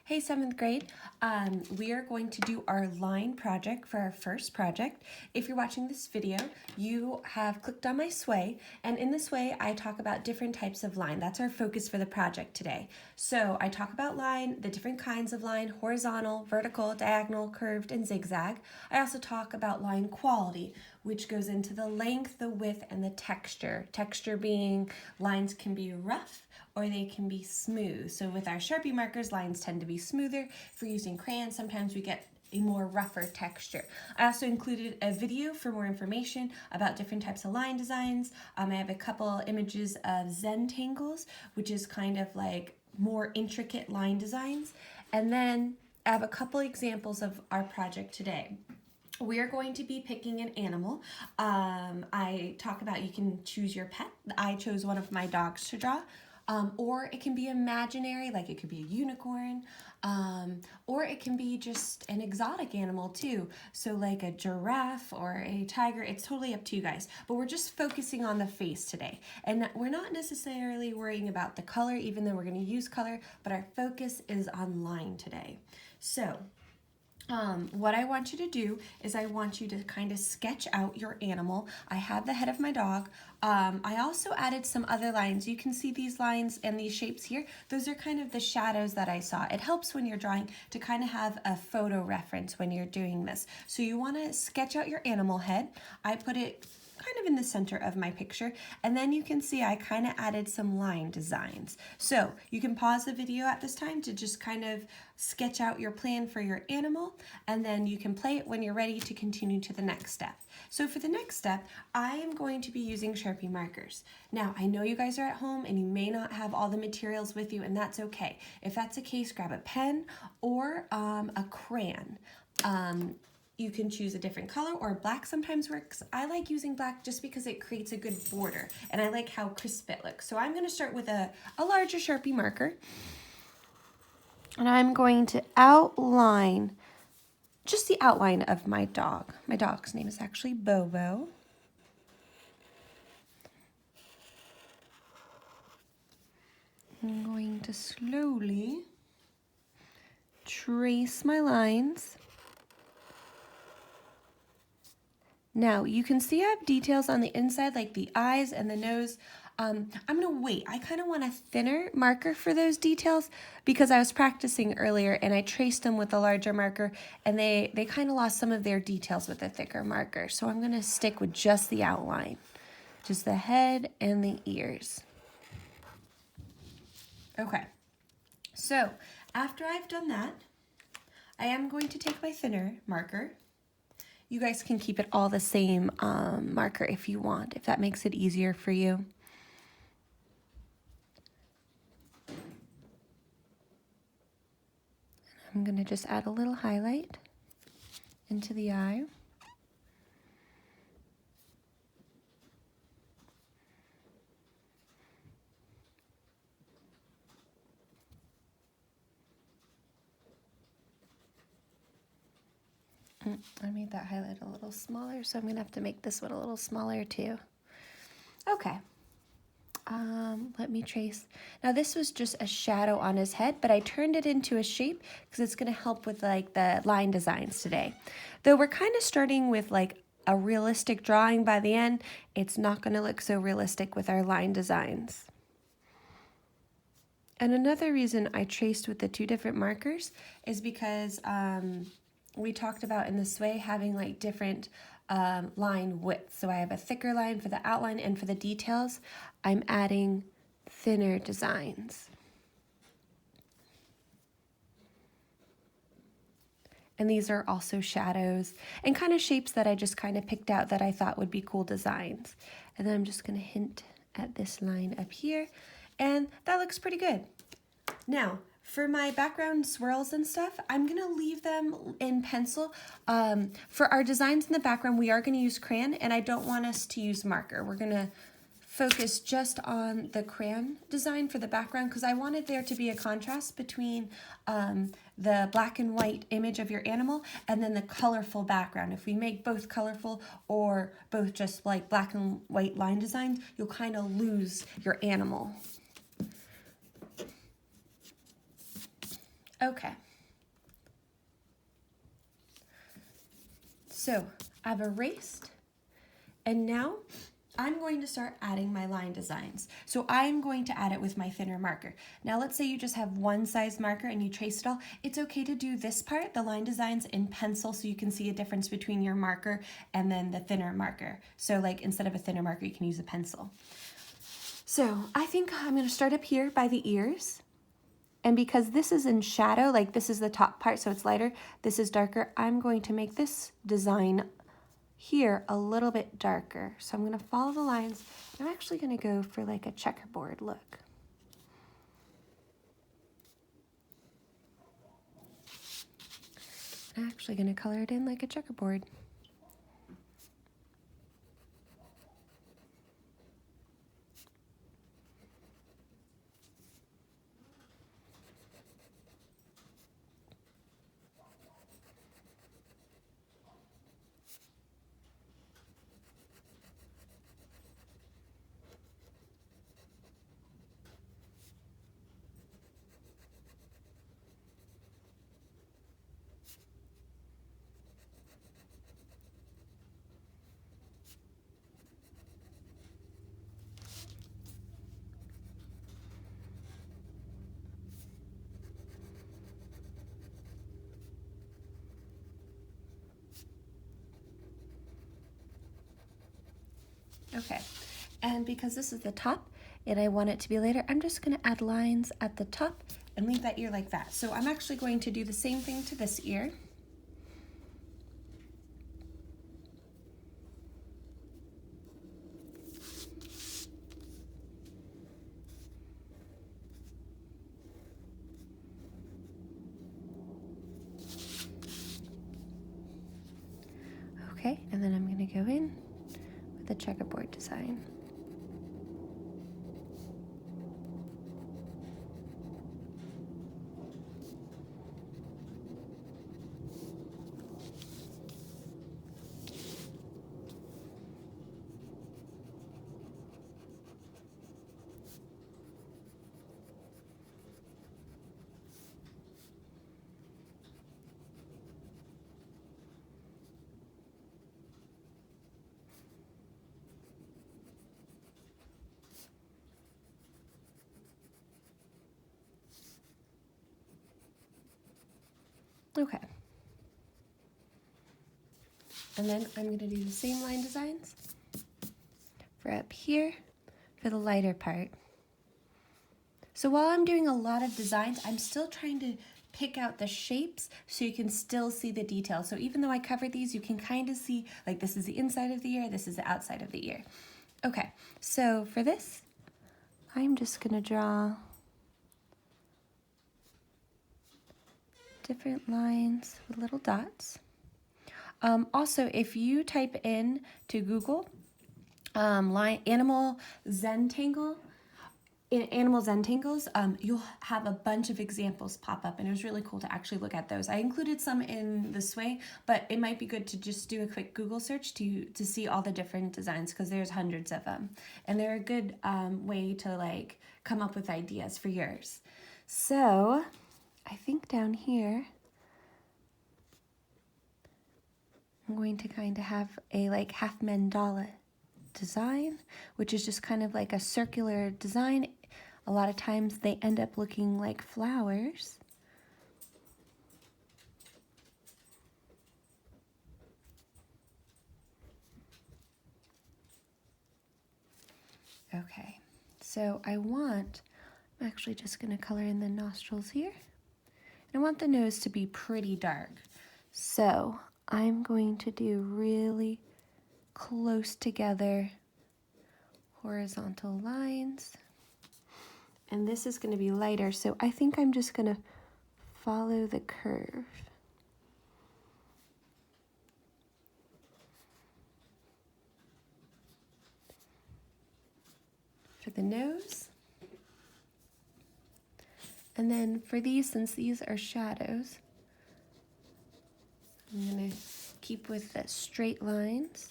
Hey, 7th grade. We are going to do our line project for our first project. If you're watching this video, you have clicked on my sway, and in this way, I talk about different types of line. That's our focus for the project today. So I talk about line, the different kinds of line, horizontal, vertical, diagonal, curved, and zigzag. I also talk about line quality, which goes into the length, the width, and the texture. Texture being lines can be rough or they can be smooth. So with our Sharpie markers, lines tend to be smoother. If we're using crayons, sometimes we get a more rougher texture. I also included a video for more information about different types of line designs. I have a couple images of Zentangles, which is kind of like more intricate line designs. And then I have a couple examples of our project today. We are going to be picking an animal. I talk about you can choose your pet. I chose one of my dogs to draw. Or it can be imaginary, like it could be a unicorn, or it can be just an exotic animal too. So like a giraffe or a tiger, it's totally up to you guys. But we're just focusing on the face today. And we're not necessarily worrying about the color, even though we're gonna use color, but our focus is on line today. So, what I want you to do is I want you to kind of sketch out your animal. I have the head of my dog. I also added some other lines. You can see these lines and these shapes here. Those are kind of the shadows that I saw. It helps when you're drawing to kind of have a photo reference when you're doing this. So you want to sketch out your animal head. I put it kind of in the center of my picture, and then you can see I kind of added some line designs. So you can pause the video at this time to just kind of sketch out your plan for your animal, and then you can play it when you're ready to continue to the next step. So for the next step, I am going to be using Sharpie markers. Now, I know you guys are at home and you may not have all the materials with you, and that's okay. If that's the case, grab a pen or a crayon. You can choose a different color, or black sometimes works. I like using black just because it creates a good border, and I like how crisp it looks. So I'm going to start with a larger Sharpie marker, and I'm going to outline just the outline of my dog. My dog's name is actually Bobo. I'm going to slowly trace my lines. Now, you can see I have details on the inside, like the eyes and the nose. I'm gonna wait. I kind of want a thinner marker for those details because I was practicing earlier and I traced them with a larger marker, and they kind of lost some of their details with a thicker marker. So I'm gonna stick with just the outline, just the head and the ears. Okay, so after I've done that, I am going to take my thinner marker. You guys can keep it all the same marker if you want, if that makes it easier for you. I'm going to just add a little highlight into the eye. I made that highlight a little smaller, so I'm going to have to make this one a little smaller too. Okay. Let me trace. Now this was just a shadow on his head, but I turned it into a shape because it's going to help with like the line designs today. Though we're kind of starting with like a realistic drawing by the end, it's not going to look so realistic with our line designs. And another reason I traced with the two different markers is because we talked about in this way having like different line width. So I have a thicker line for the outline, and for the details, I'm adding thinner designs. And these are also shadows and kind of shapes that I just kind of picked out that I thought would be cool designs. And then I'm just going to hint at this line up here, and that looks pretty good. Now, for my background swirls and stuff, I'm going to leave them in pencil. For our designs in the background, we are going to use crayon, and I don't want us to use marker. We're going to focus just on the crayon design for the background because I wanted there to be a contrast between the black and white image of your animal and then the colorful background. If we make both colorful or both just like black and white line designs, you'll kind of lose your animal. Okay. So I've erased, and now I'm going to start adding my line designs. So I'm going to add it with my thinner marker. Now let's say you just have one size marker and you trace it all. It's okay to do this part, the line designs, in pencil so you can see a difference between your marker and then the thinner marker. So like instead of a thinner marker, you can use a pencil. So I think I'm going to start up here by the ears. And because this is in shadow, like this is the top part, so it's lighter, this is darker, I'm going to make this design here a little bit darker. So I'm going to follow the lines. I'm actually going to go for like a checkerboard look. I'm actually going to color it in like a checkerboard. Okay, and because this is the top and I want it to be later, I'm just going to add lines at the top and leave that ear like that. So I'm actually going to do the same thing to this ear. Okay, and then I'm going to go in with a checkerboard design. Okay. And then I'm going to do the same line designs for up here for the lighter part. So while I'm doing a lot of designs, I'm still trying to pick out the shapes so you can still see the detail. So even though I covered these, you can kind of see, like this is the inside of the ear, this is the outside of the ear. Okay, so for this, I'm just going to draw different lines with little dots. Also, if you type in to Google animal Zentangles, you'll have a bunch of examples pop up, and it was really cool to actually look at those. I included some in this way, but it might be good to just do a quick Google search to see all the different designs, because there's hundreds of them, and they're a good way to like come up with ideas for yours. So I think down here I'm going to kind of have a like half mandala design, which is just kind of like a circular design. A lot of times they end up looking like flowers. Okay, so I'm actually just going to color in the nostrils here. I want the nose to be pretty dark. So I'm going to do really close together horizontal lines. And this is going to be lighter, so I think I'm just going to follow the curve. For the nose. And then for these, since these are shadows, I'm going to keep with the straight lines.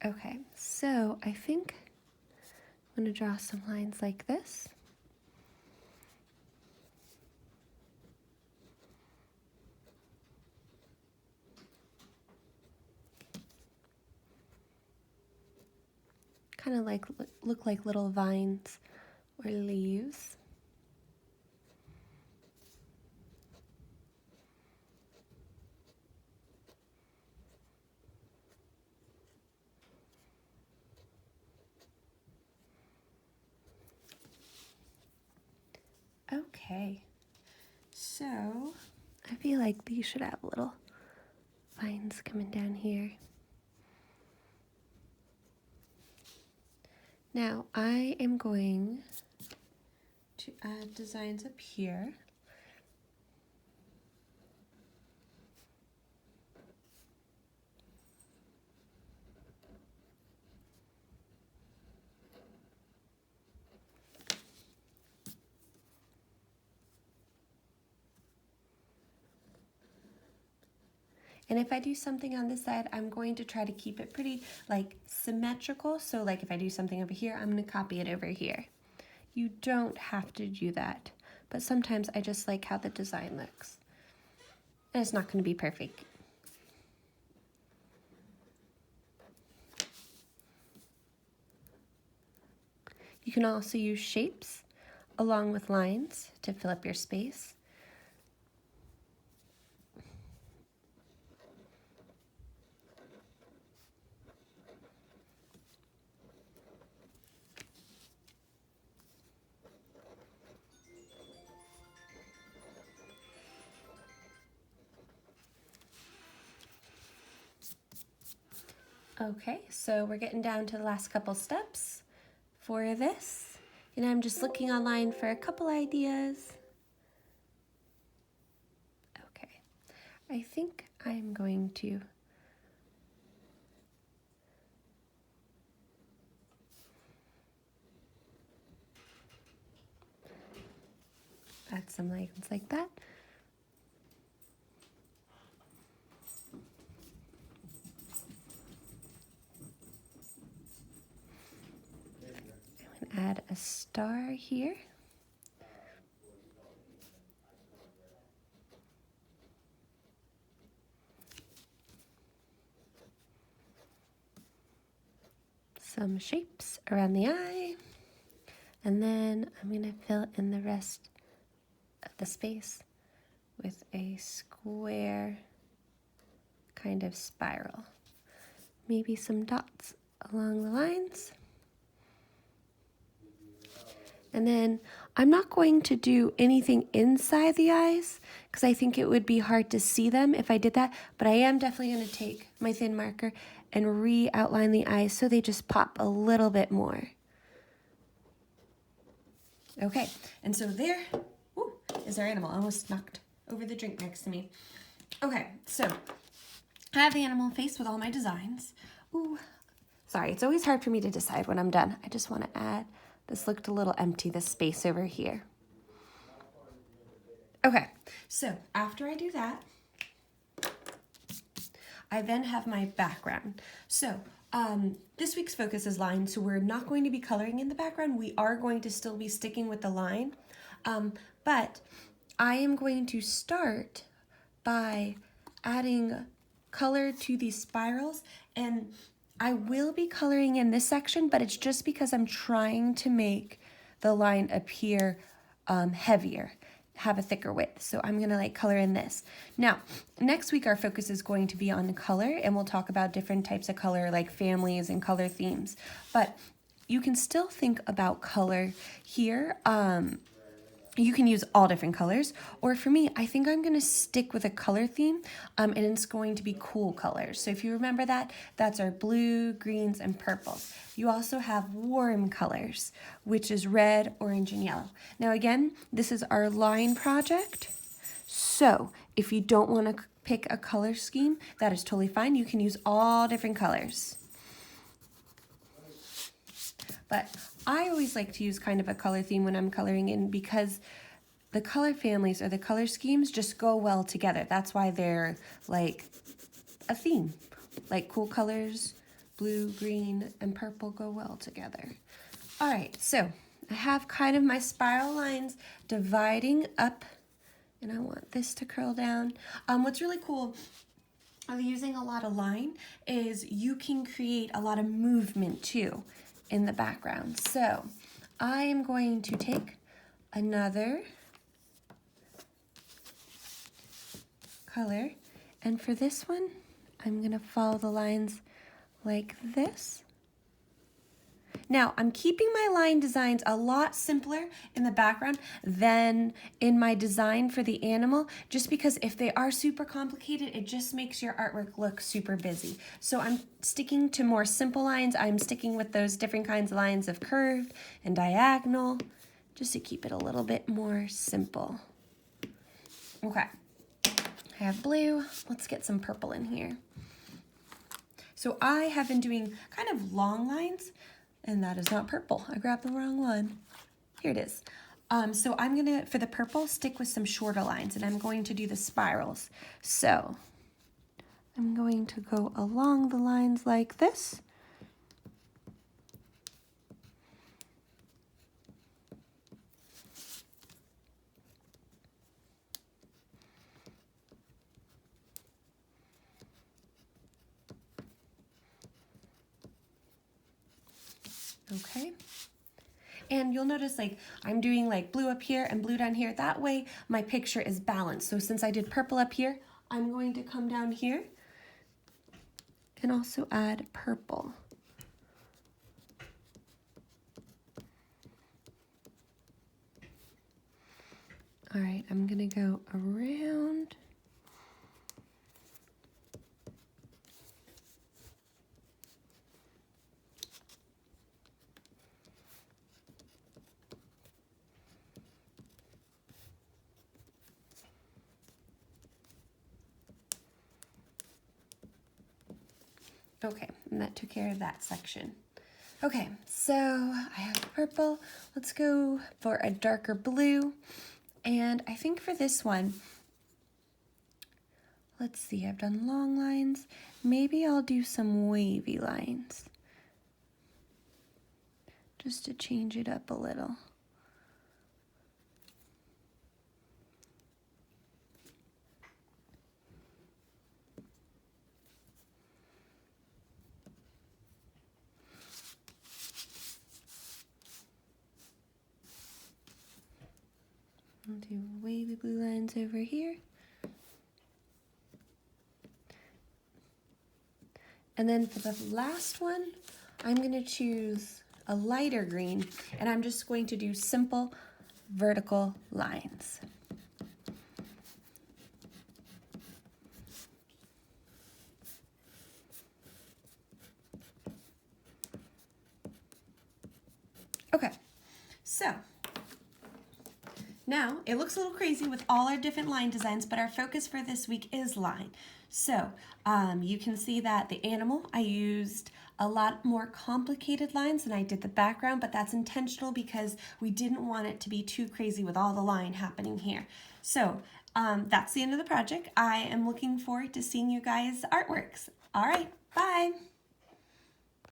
Okay, so I think I'm going to draw some lines like this. Kind of like look like little vines or leaves. Okay, so I feel like these should have little vines coming down here. Now I am going to add designs up here. And if I do something on this side, I'm going to try to keep it pretty like symmetrical. So like if I do something over here, I'm going to copy it over here. You don't have to do that, but sometimes I just like how the design looks. And it's not going to be perfect. You can also use shapes along with lines to fill up your space. Okay, so we're getting down to the last couple steps for this. And I'm just looking online for a couple ideas. Okay, I think I'm going to add some lines like that. I'm going to add a star here. Some shapes around the eye. And then I'm going to fill in the rest of the space with a square kind of spiral. Maybe some dots along the lines. And then I'm not going to do anything inside the eyes because I think it would be hard to see them if I did that, but I am definitely going to take my thin marker and re-outline the eyes so they just pop a little bit more. Okay, and so there is our animal. I almost knocked over the drink next to me. Okay, so I have the animal face with all my designs. Ooh, sorry, it's always hard for me to decide when I'm done. I just want to add, this looked a little empty, this space over here. Okay, so after I do that, I then have my background. So this week's focus is line, so we're not going to be coloring in the background. We are going to still be sticking with the line, but I am going to start by adding color to these spirals, and I will be coloring in this section, but it's just because I'm trying to make the line appear heavier, have a thicker width. So I'm gonna like color in this. Now, next week our focus is going to be on color, and we'll talk about different types of color like families and color themes. But you can still think about color here. You can use all different colors, or for me, I think I'm gonna stick with a color theme, and it's going to be cool colors. So if you remember that, that's our blue, greens, and purples. You also have warm colors, which is red, orange, and yellow. Now again, this is our line project. So if you don't wanna pick a color scheme, that is totally fine. You can use all different colors. But I always like to use kind of a color theme when I'm coloring in because the color families or the color schemes just go well together. That's why they're like a theme, like cool colors blue, green, and purple go well together. All right, so I have kind of my spiral lines dividing up, and I want this to curl down. What's really cool of using a lot of line is you can create a lot of movement too in the background. So I am going to take another color, and for this one, I'm gonna follow the lines like this. Now, I'm keeping my line designs a lot simpler in the background than in my design for the animal, just because if they are super complicated, it just makes your artwork look super busy. So I'm sticking to more simple lines. I'm sticking with those different kinds of lines of curved and diagonal, just to keep it a little bit more simple. Okay, I have blue. Let's get some purple in here. So I have been doing kind of long lines, and that is not purple. I grabbed the wrong one. Here it is. So I'm gonna, for the purple, stick with some shorter lines, and I'm going to do the spirals. So I'm going to go along the lines like this. Okay. And you'll notice like I'm doing like blue up here and blue down here. That way my picture is balanced. So since I did purple up here, I'm going to come down here and also add purple. All right, I'm gonna go around. Okay, and that took care of that section. Okay, so I have purple. Let's go for a darker blue. And I think for this one, let's see, I've done long lines. Maybe I'll do some wavy lines, just to change it up a little. I'll do wavy blue lines over here. And then for the last one, I'm gonna choose a lighter green, and I'm just going to do simple vertical lines. Okay, so now it looks a little crazy with all our different line designs, but our focus for this week is line. So you can see that the animal, I used a lot more complicated lines than I did the background, but that's intentional because we didn't want it to be too crazy with all the line happening here. So that's the end of the project. I am looking forward to seeing you guys' artworks. All right, bye.